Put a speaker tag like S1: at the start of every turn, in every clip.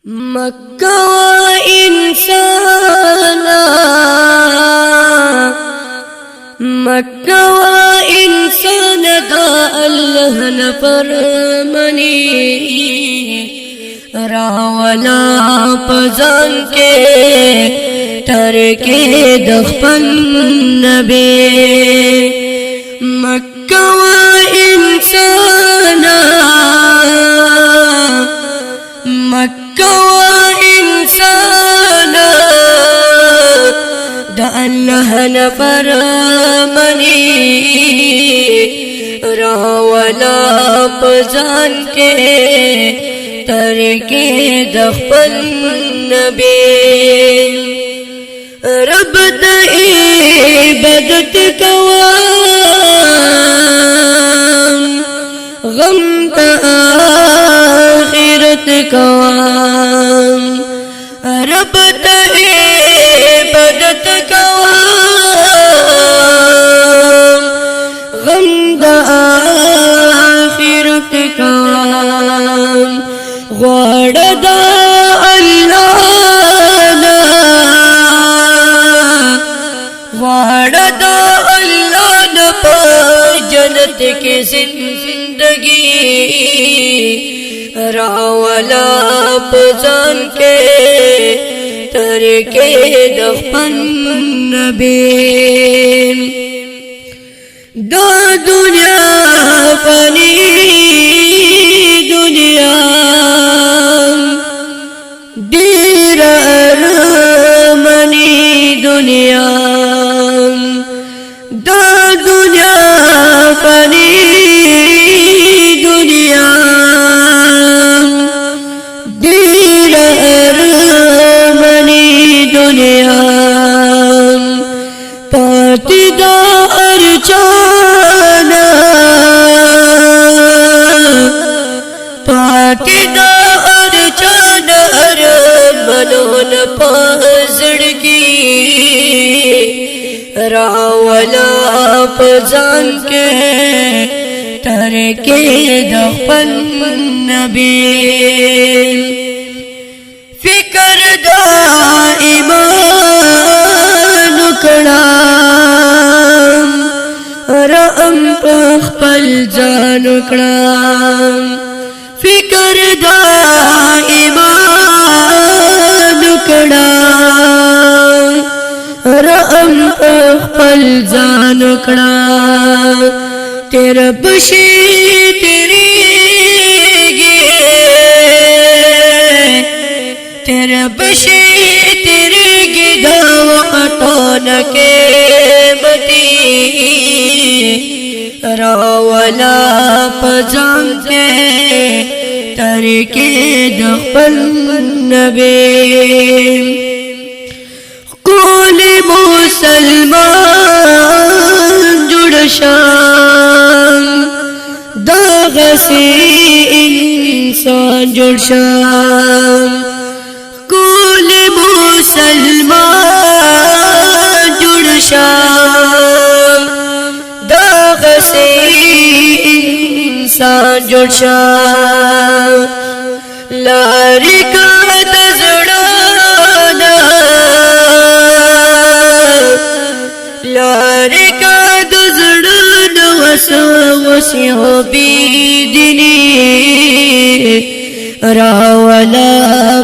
S1: مکہ انسانا مکہ انسان دا اللہ نفرمانی راولا پزان کے ترکے دخپن نبی مکہ انسانا مکہ انسانا دا اللہ نفرمانی راولا پزان کے ترکے دخپن نبی رب دا عبادت کوام غم دا آخرت کوام رب دا عبادت کوام غم دا آخرت کوام غوڑ دا اللہ نا غوڑ دا اللہ نا پا جنت کی زندگی راولا پزان کے ترکے دخپن نبی دا دنیا فانی دنیا دیر ارمنی دنیا دا دنیا فانی دنیا دیر ارمنی دنیا پاتی دا ارچانا پاتی دا ارچانا ارمنون پازڑکی راولا پزان کے ترکے دخپن نبی فکر دا ایمان کڑام رحم پخپل جان کڑام فکر دا ایمان کڑام رحم پخپل جان کڑام تیرا بشی تیری گی تیرا بشی تیری گی دعوتون کے متی راولا پزان کے ترکے دخپن نبی قول مسلمان جڑ شام داغ سے انسان جڑ شام قول مسلمان جڑ شام داغ سے انسان جڑ شام لاری کا دزڑانا لاری کا دزڑانا وسیع بیدنی راولا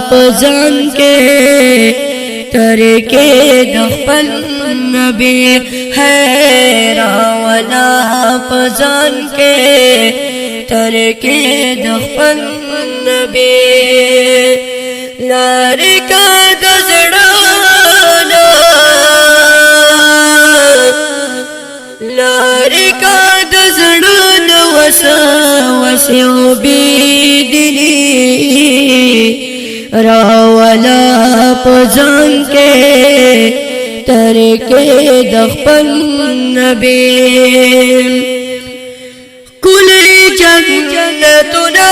S1: پزان کے ترکے دخپن نبی ہے راولا پزان کے ترکے دخپن نبی لاری کا دزڑانا لاری کا دزڑانا وسیع بیدنی راولا پزان کے ترکے دخپن نبی کل جنتنا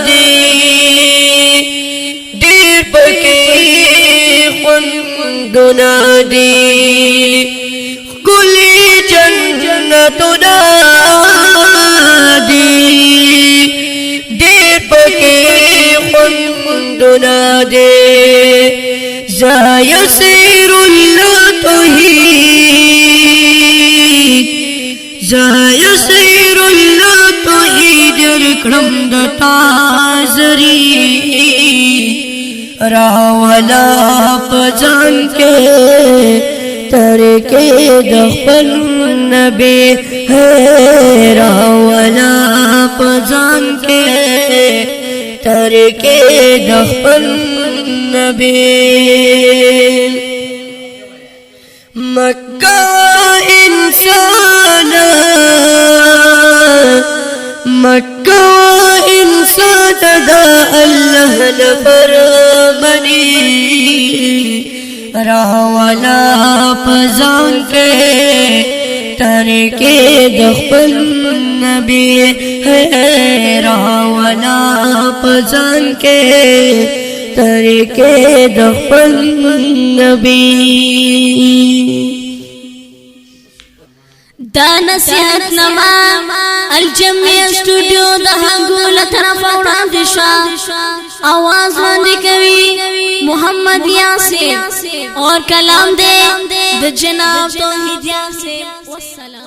S1: دی دیر پکی خوندنا دی کل جنتنا دی دیر پکی दे ज़ायसीर तौहीद ज़ायसीर तौहीद रकड़म दताज़री रावला पजान के तरके दफन नबी है रावला पजान के तरके दफन नबी मक्का इंसान मक्का इंसान दा अल्लाह नफर बनी रावला पजान के तरके दफन नबी है रावला पजान के तरके दफन नबी
S2: دا نصیحت نما الجمیع स्टूडियो दहागुल तरफ وړاندې شو आवाज باندې کوي محمد یاسر اور کلام دے د جناب توحید یاسر والسلام